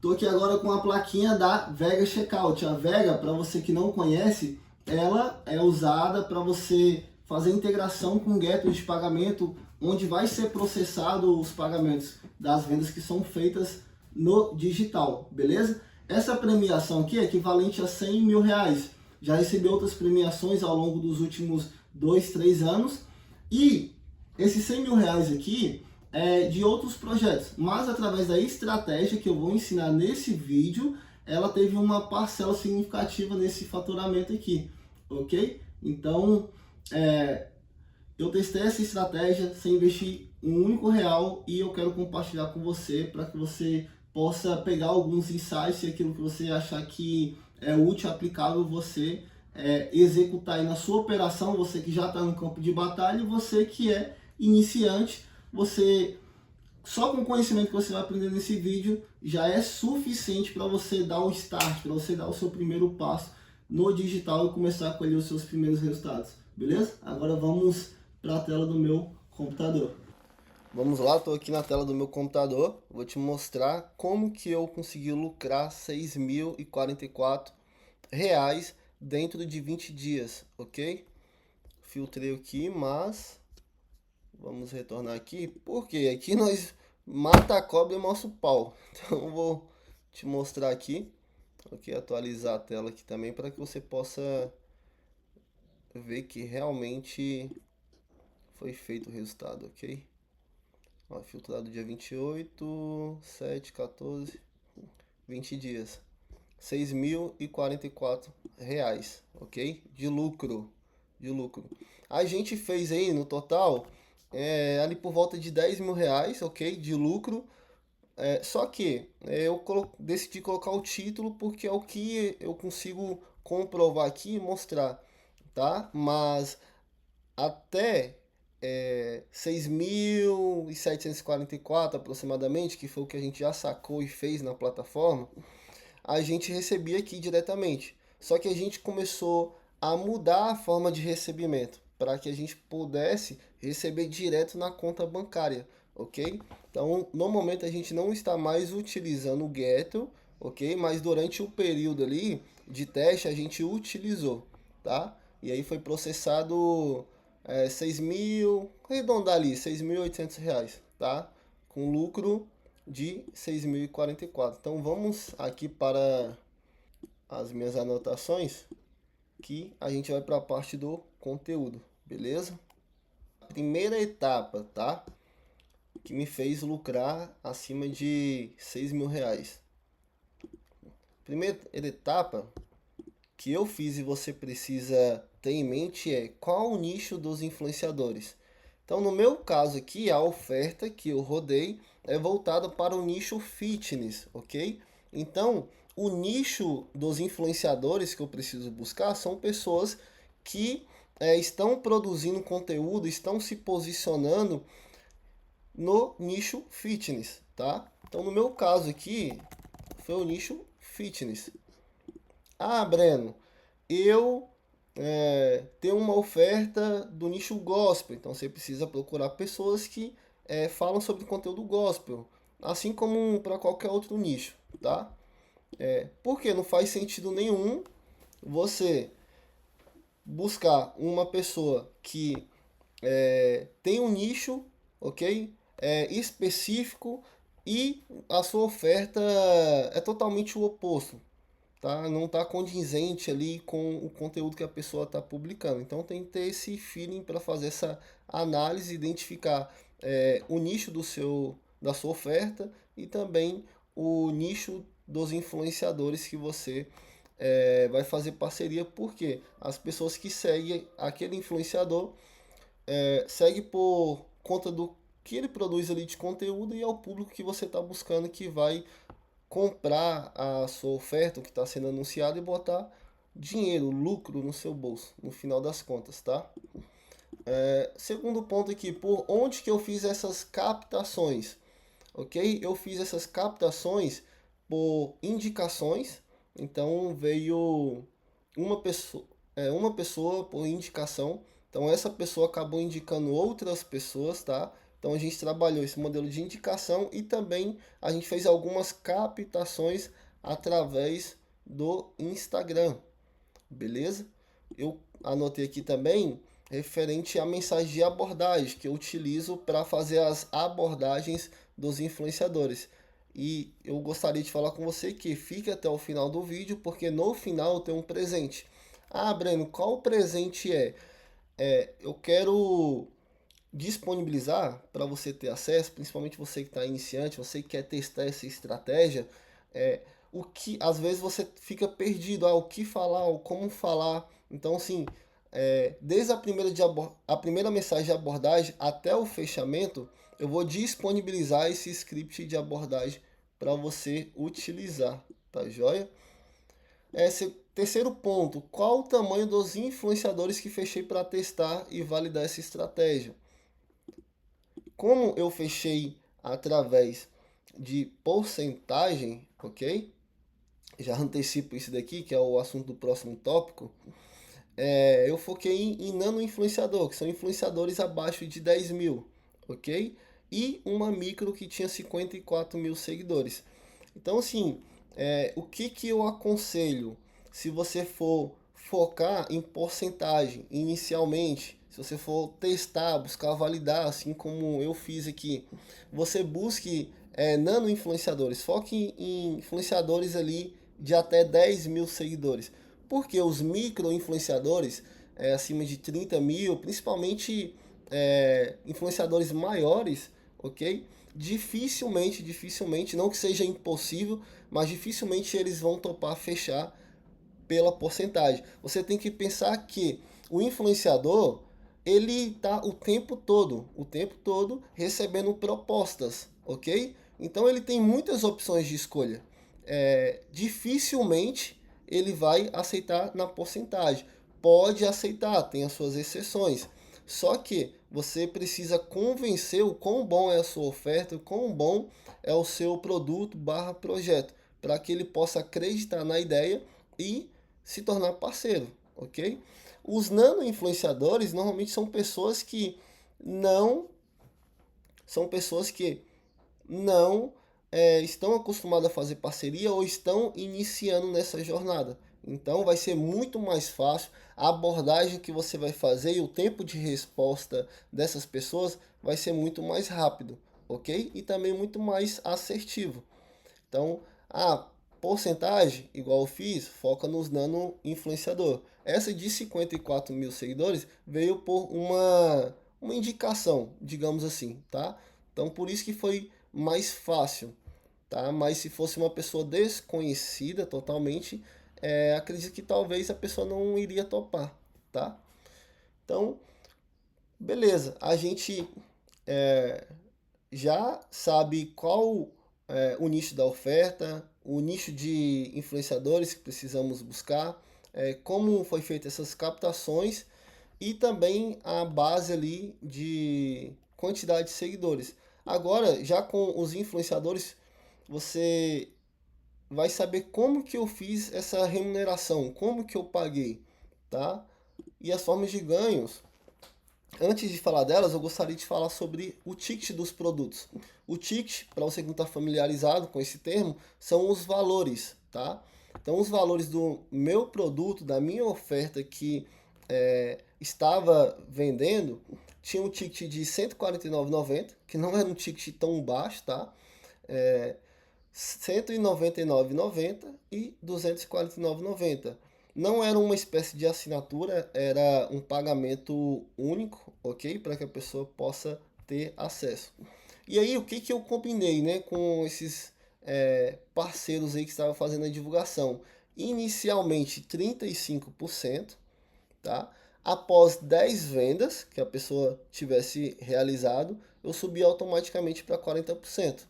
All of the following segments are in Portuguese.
Tô aqui agora com a plaquinha da Vega Checkout. A Vega, para você que não conhece, ela é usada para você fazer integração com gateways de pagamento, onde vai ser processado os pagamentos das vendas que são feitas no digital, beleza? Essa premiação aqui é equivalente a 100 mil reais. Já recebi outras premiações ao longo dos últimos 2, 3 anos. E esses 100 mil reais aqui de outros projetos, mas através da estratégia que eu vou ensinar nesse vídeo, ela teve uma parcela significativa nesse faturamento aqui, ok? Então, eu testei essa estratégia sem investir um único real e eu quero compartilhar com você para que você possa pegar alguns insights e aquilo que você achar que é útil, aplicável, você executar aí na sua operação, você que já está no campo de batalha e você que é iniciante, você só com o conhecimento que você vai aprender nesse vídeo já é suficiente para você dar o start, para você dar o seu primeiro passo no digital e começar a colher os seus primeiros resultados, beleza? Agora vamos para a tela do meu computador. Vamos lá, estou aqui na tela do meu computador, vou te mostrar como que eu consegui lucrar R$ 6.044 dentro de 20 dias, ok? Filtrei aqui, mas vamos retornar aqui, porque aqui nós mata a cobra e mostra o pau. Então eu vou te mostrar aqui, ok? Atualizar a tela aqui também para que você possa ver que realmente foi feito o resultado, ok? Ó, filtrado dia 28, 7, 14, 20 dias. R$ 6.044, ok? De lucro. A gente fez aí no total ali por volta de 10 mil reais, ok? De lucro. Só que eu decidi colocar o título porque é o que eu consigo comprovar aqui e mostrar, tá? Mas até 6.744 aproximadamente, que foi o que a gente já sacou e fez na plataforma, a gente recebia aqui diretamente. Só que a gente começou a mudar a forma de recebimento para que a gente pudesse receber direto na conta bancária, ok? Então, no momento a gente não está mais utilizando o Getter, ok? Mas durante o período ali de teste a gente utilizou, tá? E aí foi processado 6 mil, arredondar ali, 6.800 reais, tá? Com lucro de 6.044. Então vamos aqui para as minhas anotações, que a gente vai para a parte do conteúdo, beleza? Primeira etapa, tá? Que me fez lucrar acima de 6 mil reais. Primeira etapa que eu fiz e você precisa ter em mente é qual o nicho dos influenciadores. Então, no meu caso aqui, a oferta que eu rodei é voltada para o nicho fitness, ok? Então, o nicho dos influenciadores que eu preciso buscar são pessoas que estão produzindo conteúdo, estão se posicionando no nicho fitness, tá? Então, no meu caso aqui, foi o nicho fitness. Ah, Breno, eu tenho uma oferta do nicho gospel, então você precisa procurar pessoas que falam sobre conteúdo gospel, assim como para qualquer outro nicho, tá? Porque não faz sentido nenhum você buscar uma pessoa que tem um nicho, ok? Específico e a sua oferta é totalmente o oposto, tá? Não está condizente ali com o conteúdo que a pessoa está publicando. Então tem que ter esse feeling para fazer essa análise, identificar o nicho da sua oferta e também o nicho dos influenciadores que você vai fazer parceria, porque as pessoas que seguem aquele influenciador seguem por conta do que ele produz ali de conteúdo e é o público que você está buscando que vai comprar a sua oferta, o que está sendo anunciado, e botar dinheiro, lucro no seu bolso, no final das contas, tá? Segundo ponto aqui, por onde que eu fiz essas captações, ok? Eu fiz essas captações por indicações, então veio uma pessoa por indicação, então essa pessoa acabou indicando outras pessoas, tá? Então a gente trabalhou esse modelo de indicação e também a gente fez algumas captações através do Instagram, beleza? Eu anotei aqui também referente à mensagem de abordagem que eu utilizo para fazer as abordagens dos influenciadores. E eu gostaria de falar com você que fique até o final do vídeo, porque no final eu tenho um presente. Ah, Breno, qual o presente é? Eu quero disponibilizar para você ter acesso, principalmente você que está iniciante, você que quer testar essa estratégia, o que às vezes você fica perdido, o que falar, o como falar. Então, assim, desde a primeira mensagem de abordagem até o fechamento, eu vou disponibilizar esse script de abordagem para você utilizar, tá joia? Terceiro ponto, qual o tamanho dos influenciadores que fechei para testar e validar essa estratégia? Como eu fechei através de porcentagem, ok? Já antecipo isso daqui, que é o assunto do próximo tópico. Eu foquei em nano influenciador, que são influenciadores abaixo de 10 mil, ok? E uma micro que tinha 54 mil seguidores. Então, assim, o que eu aconselho se você for focar em porcentagem inicialmente, se você for testar, buscar validar, assim como eu fiz aqui, você busque nano influenciadores, foque em influenciadores ali de até 10 mil seguidores. Porque os micro influenciadores, acima de 30 mil, principalmente influenciadores maiores, ok? Dificilmente, não que seja impossível, mas dificilmente eles vão topar fechar pela porcentagem. Você tem que pensar que o influenciador, ele tá o tempo todo recebendo propostas, ok? Então ele tem muitas opções de escolha. Dificilmente ele vai aceitar na porcentagem. Pode aceitar, tem as suas exceções. Só que você precisa convencer o quão bom é a sua oferta, o quão bom é o seu produto barra projeto, para que ele possa acreditar na ideia e se tornar parceiro, ok? Os nano influenciadores normalmente não são pessoas que não estão acostumadas a fazer parceria ou estão iniciando nessa jornada. Então vai ser muito mais fácil, a abordagem que você vai fazer e o tempo de resposta dessas pessoas vai ser muito mais rápido, ok? E também muito mais assertivo. Então, a porcentagem, igual eu fiz, foca nos nano influenciador. Essa de 54 mil seguidores veio por uma indicação, digamos assim, tá? Então, por isso que foi mais fácil, tá? Mas se fosse uma pessoa desconhecida totalmente, acredito que talvez a pessoa não iria topar, tá? Então, beleza, a gente já sabe qual o nicho da oferta, o nicho de influenciadores que precisamos buscar, como foi feita essas captações e também a base ali de quantidade de seguidores. Agora, já com os influenciadores, você vai saber como que eu fiz essa remuneração, como que eu paguei, tá? E as formas de ganhos. Antes de falar delas, eu gostaria de falar sobre o ticket dos produtos. O ticket, para você que não está familiarizado com esse termo, são os valores, tá? Então, os valores do meu produto, da minha oferta que estava vendendo, tinha um ticket de R$ 149,90, que não era um ticket tão baixo, tá? R$ 199,90 e R$ 249,90. Não era uma espécie de assinatura, era um pagamento único, ok? Para que a pessoa possa ter acesso. E aí, o que eu combinei, né, com esses parceiros aí que estavam fazendo a divulgação? Inicialmente 35%, tá? Após 10 vendas que a pessoa tivesse realizado, eu subi automaticamente para 40%.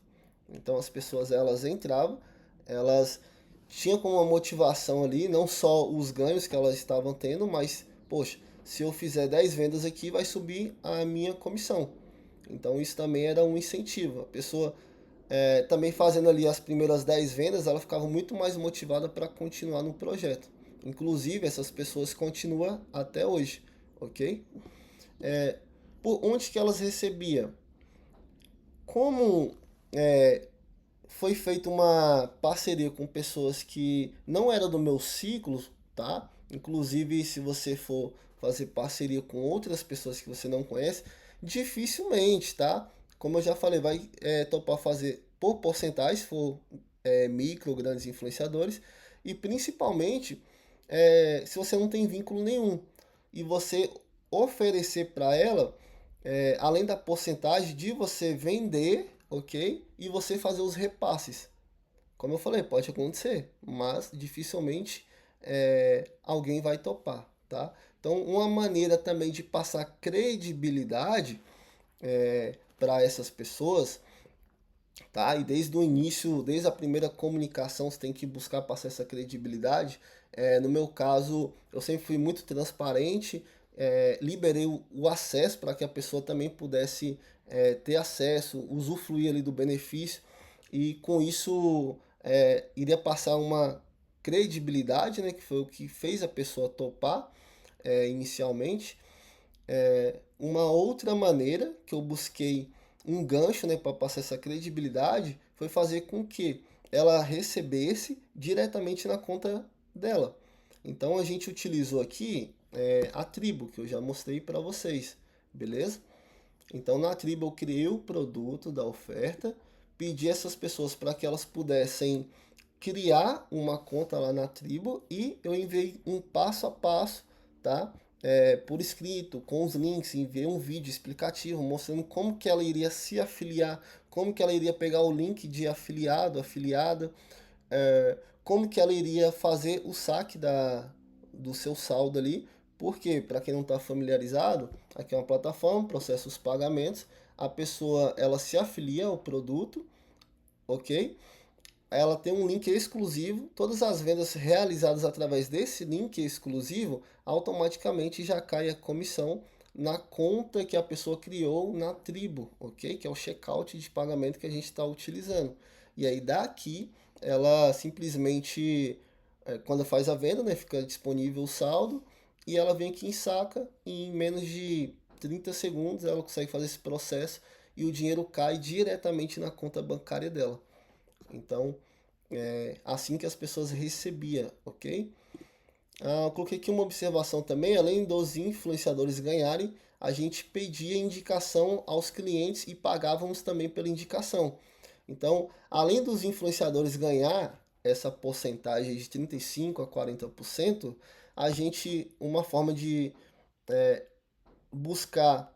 Então as pessoas elas entravam, elas tinham como uma motivação ali, não só os ganhos que elas estavam tendo, mas, poxa, se eu fizer 10 vendas aqui, vai subir a minha comissão. Então isso também era um incentivo. A pessoa também fazendo ali as primeiras 10 vendas, ela ficava muito mais motivada para continuar no projeto. Inclusive, essas pessoas continuam até hoje, ok? Por onde que elas recebiam? como é, foi feita uma parceria com pessoas que não eram do meu ciclo, tá? Inclusive, se você for fazer parceria com outras pessoas que você não conhece, dificilmente, tá? Como eu já falei, vai topar fazer por porcentagem, se for micro, grandes influenciadores, e principalmente se você não tem vínculo nenhum e você oferecer para ela, além da porcentagem de você vender, ok? E você fazer os repasses. Como eu falei, pode acontecer, mas dificilmente alguém vai topar, tá? Então, uma maneira também de passar credibilidade para essas pessoas, tá? E desde o início, desde a primeira comunicação, você tem que buscar passar essa credibilidade. No meu caso, eu sempre fui muito transparente, liberei o acesso para que a pessoa também pudesse ter acesso, usufruir ali do benefício, e com isso iria passar uma credibilidade, né, que foi o que fez a pessoa topar inicialmente. Uma outra maneira que eu busquei um gancho, né, para passar essa credibilidade foi fazer com que ela recebesse diretamente na conta dela. Então a gente utilizou aqui a Tribo, que eu já mostrei para vocês, beleza? Então na Tribo eu criei o produto da oferta, pedi essas pessoas para que elas pudessem criar uma conta lá na Tribo e eu enviei um passo a passo, tá? Por escrito, com os links, enviei um vídeo explicativo mostrando como que ela iria se afiliar, como que ela iria pegar o link de afiliado, afiliada, como que ela iria fazer o saque do seu saldo ali, porque, para quem não está familiarizado, aqui é uma plataforma, processa os pagamentos, a pessoa ela se afilia ao produto, ok? Ela tem um link exclusivo. Todas as vendas realizadas através desse link exclusivo, automaticamente já cai a comissão na conta que a pessoa criou na Tribo, ok? Que é o checkout de pagamento que a gente está utilizando. E aí daqui ela simplesmente, quando faz a venda, né, fica disponível o saldo e ela vem aqui em saca e em menos de 30 segundos ela consegue fazer esse processo e o dinheiro cai diretamente na conta bancária dela. Então, assim que as pessoas recebiam, ok? Eu coloquei aqui uma observação também, além dos influenciadores ganharem, a gente pedia indicação aos clientes e pagávamos também pela indicação. Então, além dos influenciadores ganhar essa porcentagem de 35 a 40%, a gente, uma forma de buscar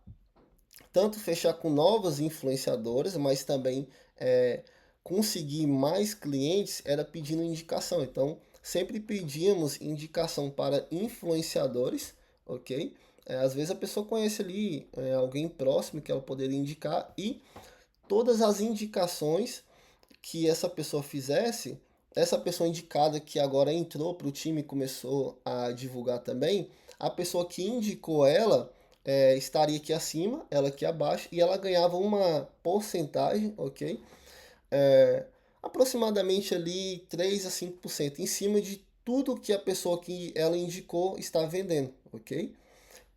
tanto fechar com novas influenciadoras, mas também conseguir mais clientes era pedindo indicação. Então, sempre pedíamos indicação para influenciadores, ok? Às vezes a pessoa conhece ali alguém próximo que ela poderia indicar e todas as indicações que essa pessoa fizesse, essa pessoa indicada que agora entrou para o time e começou a divulgar também, a pessoa que indicou ela estaria aqui acima, ela aqui abaixo, e ela ganhava uma porcentagem, ok? Aproximadamente ali 3 a 5% em cima de tudo que a pessoa que ela indicou está vendendo, ok?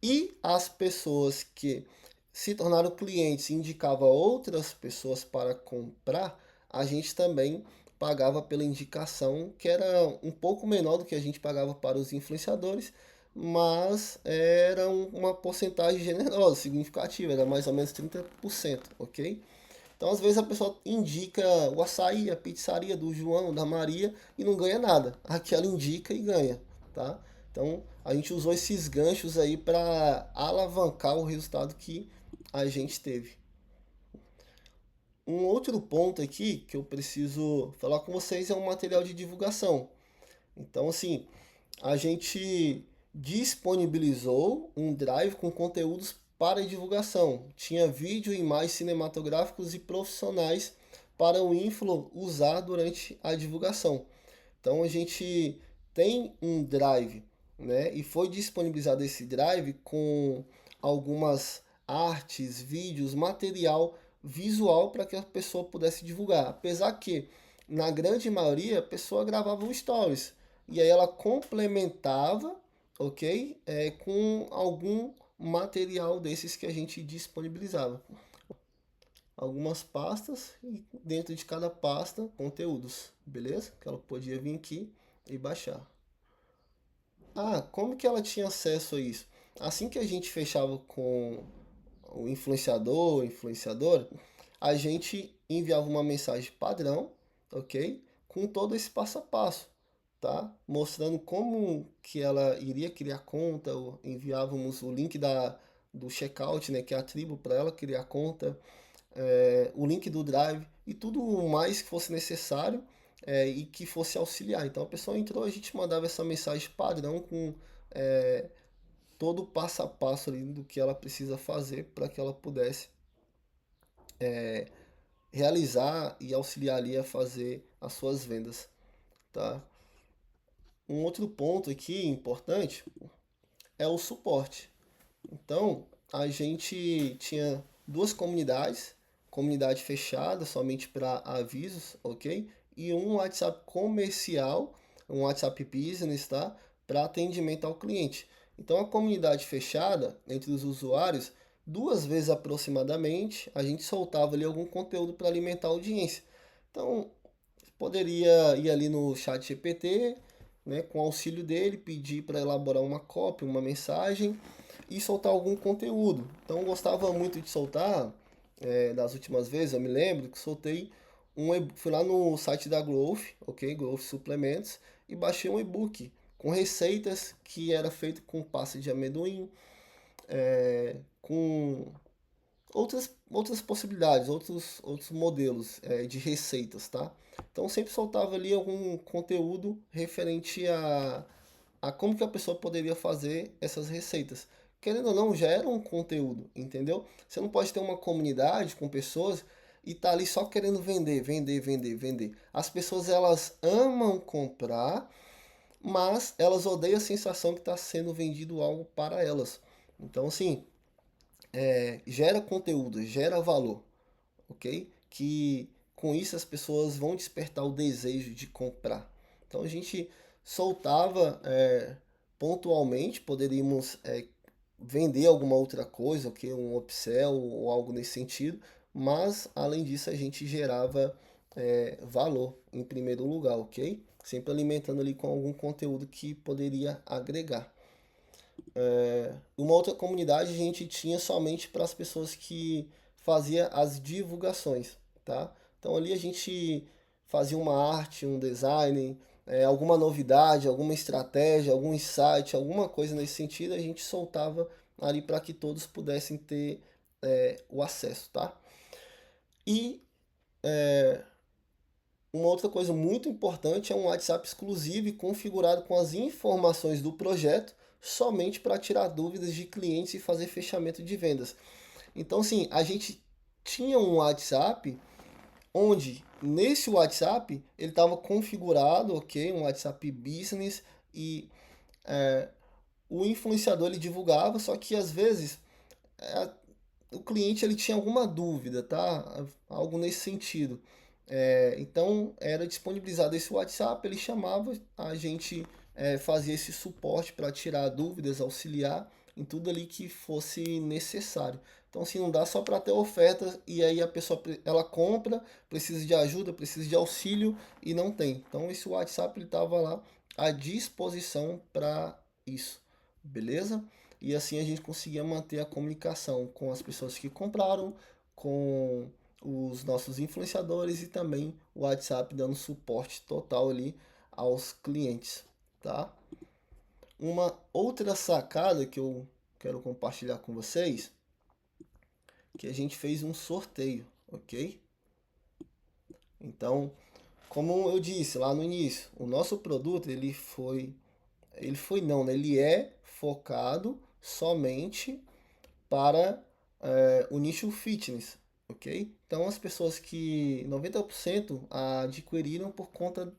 E as pessoas que se tornaram clientes e indicavam outras pessoas para comprar, a gente também pagava pela indicação, que era um pouco menor do que a gente pagava para os influenciadores, mas era uma porcentagem generosa, significativa, era mais ou menos 30%, ok? Então, às vezes a pessoa indica o açaí, a pizzaria do João, da Maria e não ganha nada. Aqui ela indica e ganha, tá? Então, a gente usou esses ganchos aí para alavancar o resultado que a gente teve. Um outro ponto aqui que eu preciso falar com vocês é um material de divulgação. Então, assim, a gente disponibilizou um drive com conteúdos para divulgação. Tinha vídeo, imagens cinematográficos e profissionais para o influ usar durante a divulgação. Então a gente tem um drive, né? E foi disponibilizado esse drive com algumas artes, vídeos, material visual para que a pessoa pudesse divulgar. Apesar que na grande maioria a pessoa gravava um stories e aí ela complementava, ok? Com algum material desses que a gente disponibilizava. algumas pastas e dentro de cada pasta conteúdos, beleza? Que ela podia vir aqui e baixar. Ah, como que ela tinha acesso a isso? Assim que a gente fechava com o influenciador, influenciadora, a gente enviava uma mensagem padrão, ok? Com todo esse passo a passo, tá? Mostrando como que ela iria criar conta, enviávamos o link do checkout, né, que é a tribo para ela criar conta, o link do Drive e tudo mais que fosse necessário e que fosse auxiliar. Então a pessoa entrou, a gente mandava essa mensagem padrão com é, todo o passo a passo ali do que ela precisa fazer para que ela pudesse realizar e auxiliar ali a fazer as suas vendas, tá? Um outro ponto aqui importante é o suporte. Então, a gente tinha duas comunidades, comunidade fechada somente para avisos, ok? E um WhatsApp comercial, um WhatsApp Business, tá? Para atendimento ao cliente. Então, a comunidade fechada entre os usuários, duas vezes aproximadamente, a gente soltava ali algum conteúdo para alimentar a audiência. Então, poderia ir ali no chat GPT, né, com auxílio dele, pedir para elaborar uma cópia, uma mensagem e soltar algum conteúdo. Então eu gostava muito de soltar, das últimas vezes, eu me lembro que soltei fui lá no site da Growth, ok, Growth Suplementos, e baixei um e-book com receitas que era feito com pasta de amendoim, com outras possibilidades, outros modelos de receitas, tá? Então sempre soltava ali algum conteúdo referente a como que a pessoa poderia fazer essas receitas. Querendo ou não, já era um conteúdo, entendeu? Você não pode ter uma comunidade com pessoas e tá ali só querendo vender, vender, vender, vender. As pessoas elas amam comprar, mas elas odeiam a sensação que está sendo vendido algo para elas. Então, assim, gera conteúdo, gera valor, ok? Que com isso as pessoas vão despertar o desejo de comprar. Então a gente soltava pontualmente, poderíamos vender alguma outra coisa, ok? Um upsell ou algo nesse sentido, mas além disso a gente gerava valor em primeiro lugar, ok? Sempre alimentando ali com algum conteúdo que poderia agregar. Uma outra comunidade a gente tinha somente para as pessoas que fazia as divulgações, tá? Então ali a gente fazia uma arte, um design, alguma novidade, alguma estratégia, algum insight, alguma coisa nesse sentido, a gente soltava ali para que todos pudessem ter o acesso, tá? E uma outra coisa muito importante é um WhatsApp exclusivo e configurado com as informações do projeto somente para tirar dúvidas de clientes e fazer fechamento de vendas. Então, assim, a gente tinha um WhatsApp onde nesse WhatsApp ele estava configurado, ok, um WhatsApp Business e o influenciador ele divulgava, só que às vezes é, o cliente ele tinha alguma dúvida, tá? Algo nesse sentido. Então era disponibilizado esse WhatsApp, ele chamava, a gente fazia esse suporte para tirar dúvidas, auxiliar em tudo ali que fosse necessário. Então assim, não dá só para ter oferta e aí a pessoa ela compra, precisa de ajuda, precisa de auxílio e não tem. Então esse WhatsApp ele estava lá à disposição para isso, beleza? E assim a gente conseguia manter a comunicação com as pessoas que compraram, com os nossos influenciadores e também o WhatsApp dando suporte total ali aos clientes, tá? Uma outra sacada que eu quero compartilhar com vocês, que a gente fez um sorteio, ok? Então, como eu disse lá no início, o nosso produto ele foi não, né? Ele é focado somente para o nicho fitness, ok? Então as pessoas que 90% adquiriram por conta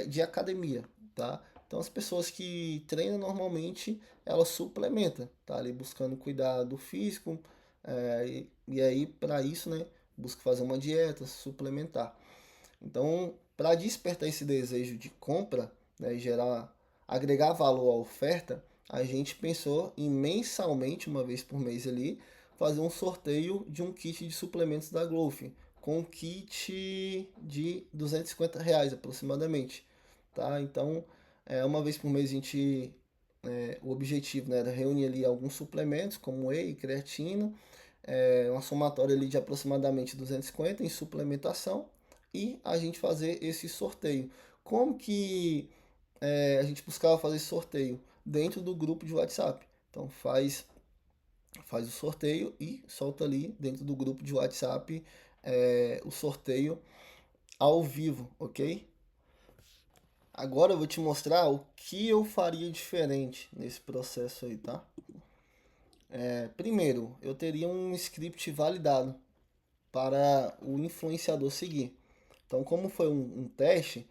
de academia, tá? Então as pessoas que treinam normalmente elas suplementam, tá? Ali buscando cuidar do físico e aí para isso, né? Busca fazer uma dieta, suplementar. Então, para despertar esse desejo de compra, né, e agregar valor à oferta, a gente pensou em mensalmente, uma vez por mês ali, fazer um sorteio de um kit de suplementos da Growth, com um kit de R$ 250 aproximadamente, tá? Então, uma vez por mês a gente, o objetivo, né, era reunir ali alguns suplementos, como whey, creatina, uma somatória ali de aproximadamente 250 em suplementação, e a gente fazer esse sorteio. Como que a gente buscava fazer esse sorteio? Dentro do grupo de WhatsApp. Então faz o sorteio e solta ali dentro do grupo de WhatsApp o sorteio ao vivo, ok? Agora eu vou te mostrar o que eu faria diferente nesse processo aí, tá? Primeiro, eu teria um script validado para o influenciador seguir. Então, como foi um teste,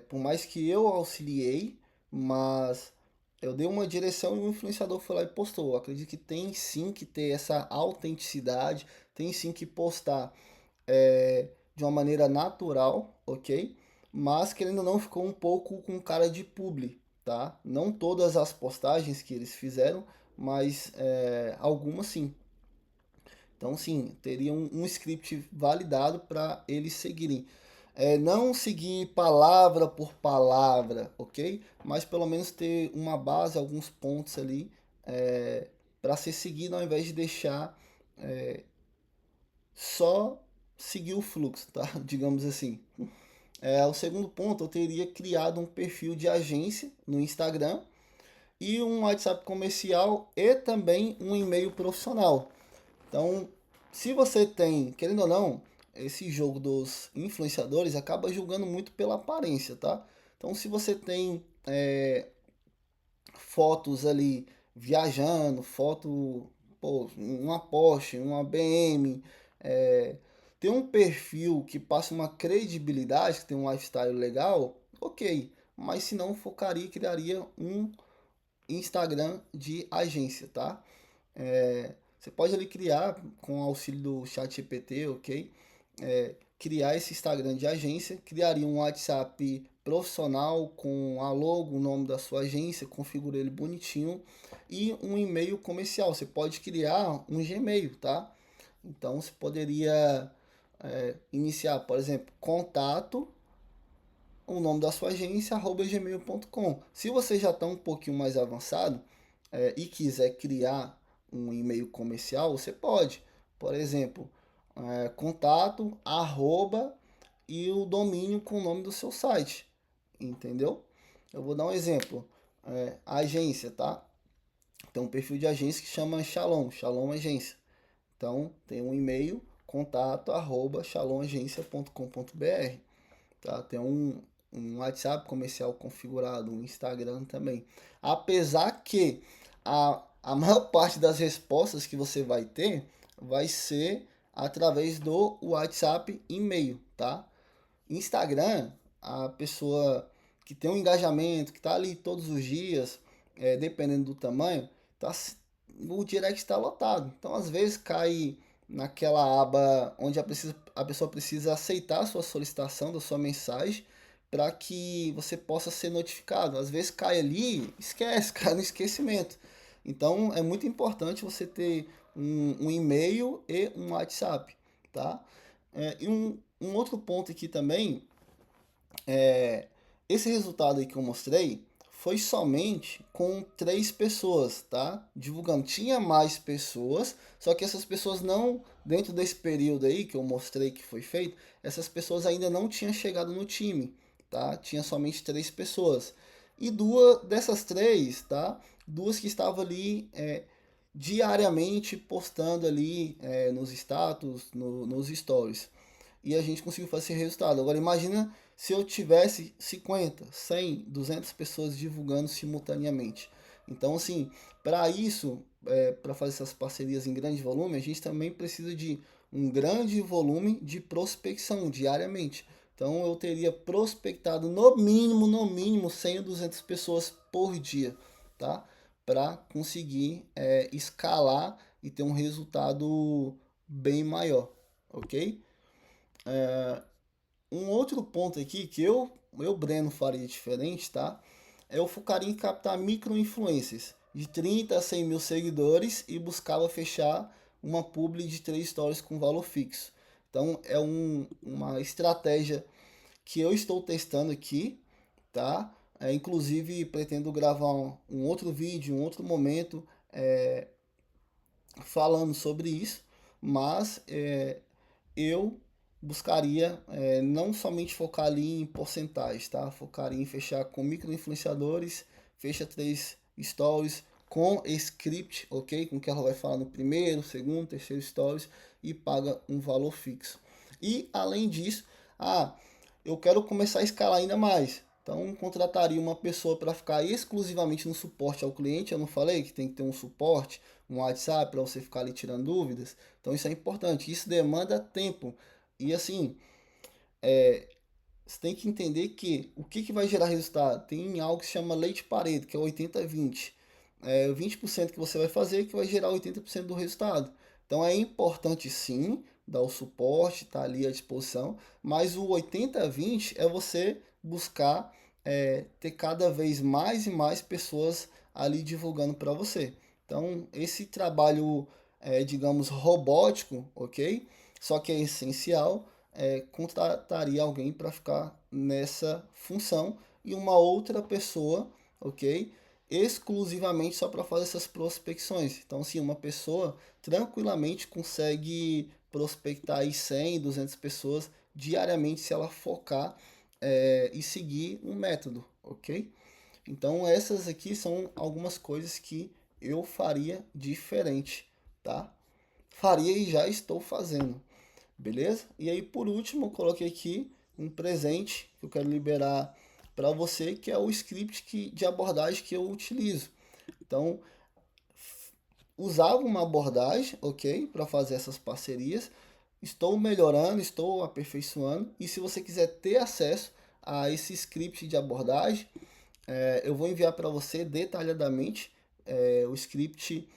por mais que eu auxiliei, mas eu dei uma direção e o influenciador foi lá e postou. Eu acredito que tem sim que ter essa autenticidade, tem sim que postar de uma maneira natural, ok? Mas querendo ou não, ficou um pouco com cara de publi, tá? Não todas as postagens que eles fizeram, mas algumas sim. Então, sim, teria um script validado para eles seguirem. Não seguir palavra por palavra, ok? Mas pelo menos ter uma base, alguns pontos ali para ser seguido, ao invés de deixar só seguir o fluxo, tá? Digamos assim. O segundo ponto, eu teria criado um perfil de agência no Instagram e um WhatsApp comercial e também um e-mail profissional. Então, se você tem, querendo ou não, esse jogo dos influenciadores acaba julgando muito pela aparência, tá? Então, se você tem fotos ali viajando, foto, pô, uma Porsche, uma BM, tem um perfil que passa uma credibilidade, que tem um lifestyle legal, ok. Mas se não, focaria e criaria um Instagram de agência, tá? Você pode ali criar com o auxílio do chat GPT, ok? Criar esse Instagram de agência, criaria um WhatsApp profissional com a logo, o nome da sua agência, configura ele bonitinho e um e-mail comercial. Você pode criar um Gmail, tá? Então você poderia iniciar, por exemplo, contato, o nome da sua agência, @gmail.com. Se você já está um pouquinho mais avançado e quiser criar um e-mail comercial, você pode. Por exemplo, contato, arroba e o domínio com o nome do seu site. Entendeu? Eu vou dar um exemplo. Agência, tá? Tem um perfil de agência que chama Shalom, Shalom Agência. Então, tem um e-mail, contato, arroba shalomagência.com.br. Tá? Tem um WhatsApp comercial configurado, um Instagram também. Apesar que a maior parte das respostas que você vai ter vai ser através do WhatsApp e-mail, tá? Instagram, a pessoa que tem um engajamento, que está ali todos os dias, dependendo do tamanho, o direct está lotado. Então, às vezes, cai naquela aba onde a pessoa precisa aceitar a sua solicitação da sua mensagem para que você possa ser notificado. Às vezes cai ali, esquece, cai no esquecimento. Então, é muito importante você ter um e-mail e um WhatsApp, tá? E um outro ponto aqui também, esse resultado aí que eu mostrei foi somente com 3 pessoas, tá? Divulgando. Tinha mais pessoas, só que essas pessoas não, dentro desse período aí que eu mostrei que foi feito, essas pessoas ainda não tinham chegado no time, tá? Tinha somente 3 pessoas. E duas dessas 3, tá? Duas que estavam ali diariamente postando ali nos status, nos stories. E a gente conseguiu fazer esse resultado. Agora imagina se eu tivesse 50, 100, 200 pessoas divulgando simultaneamente. Então, assim, para isso, para fazer essas parcerias em grande volume, a gente também precisa de um grande volume de prospecção diariamente. Então, eu teria prospectado no mínimo 100 ou 200 pessoas por dia, tá? Para conseguir escalar e ter um resultado bem maior, ok? Um outro ponto aqui que Breno, faria diferente, tá? Eu focaria em captar micro-influencers de 30 a 100 mil seguidores e buscava fechar uma publi de 3 stories com valor fixo. Então é uma estratégia que eu estou testando aqui, tá? Inclusive pretendo gravar um outro vídeo, um outro momento falando sobre isso, mas eu buscaria não somente focar ali em porcentagens, tá? Focaria em fechar com micro-influenciadores, fecha 3 stories com script, ok? Com que ela vai falar no primeiro, segundo, terceiro stories e paga um valor fixo. E além disso, eu quero começar a escalar ainda mais. Então, contrataria uma pessoa para ficar exclusivamente no suporte ao cliente. Eu não falei que tem que ter um suporte, um WhatsApp para você ficar ali tirando dúvidas. Então, isso é importante. Isso demanda tempo. E assim, você tem que entender que o que vai gerar resultado? Tem algo que se chama lei de Pareto, que é 80-20. 20% que você vai fazer que vai gerar 80% do resultado. Então é importante sim dar o suporte, estar ali à disposição, mas o 80-20 é você buscar ter cada vez mais e mais pessoas ali divulgando para você. Então esse trabalho, digamos, robótico, ok? Só que é essencial, contrataria alguém para ficar nessa função e uma outra pessoa, ok? Exclusivamente só para fazer essas prospecções. Então, sim, uma pessoa tranquilamente consegue prospectar aí 100, 200 pessoas diariamente se ela focar e seguir um método, ok? Então, essas aqui são algumas coisas que eu faria diferente, tá? Faria e já estou fazendo. Beleza? E aí, por último, eu coloquei aqui um presente que eu quero liberar para você, que é o script de abordagem que eu utilizo. Então, usava uma abordagem, ok, para fazer essas parcerias. Estou melhorando, estou aperfeiçoando. E se você quiser ter acesso a esse script de abordagem, eu vou enviar para você detalhadamente o script,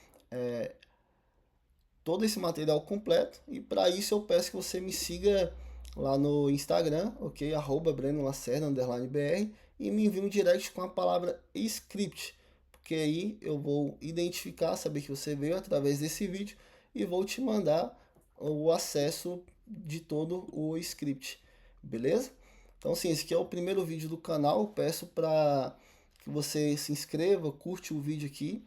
todo esse material completo. E para isso eu peço que você me siga lá no Instagram, ok? @BrenoLacerda_BR e me envie um direct com a palavra script, porque aí eu vou identificar, saber que você veio através desse vídeo e vou te mandar o acesso de todo o script, beleza? Então, assim, esse aqui é o primeiro vídeo do canal. Eu peço para que você se inscreva, curte o vídeo aqui,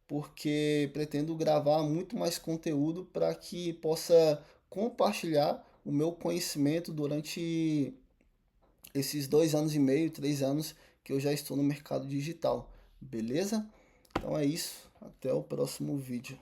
porque pretendo gravar muito mais conteúdo para que possa compartilhar o meu conhecimento durante esses 2 anos e meio, 3 anos que eu já estou no mercado digital, beleza? Então é isso, até o próximo vídeo.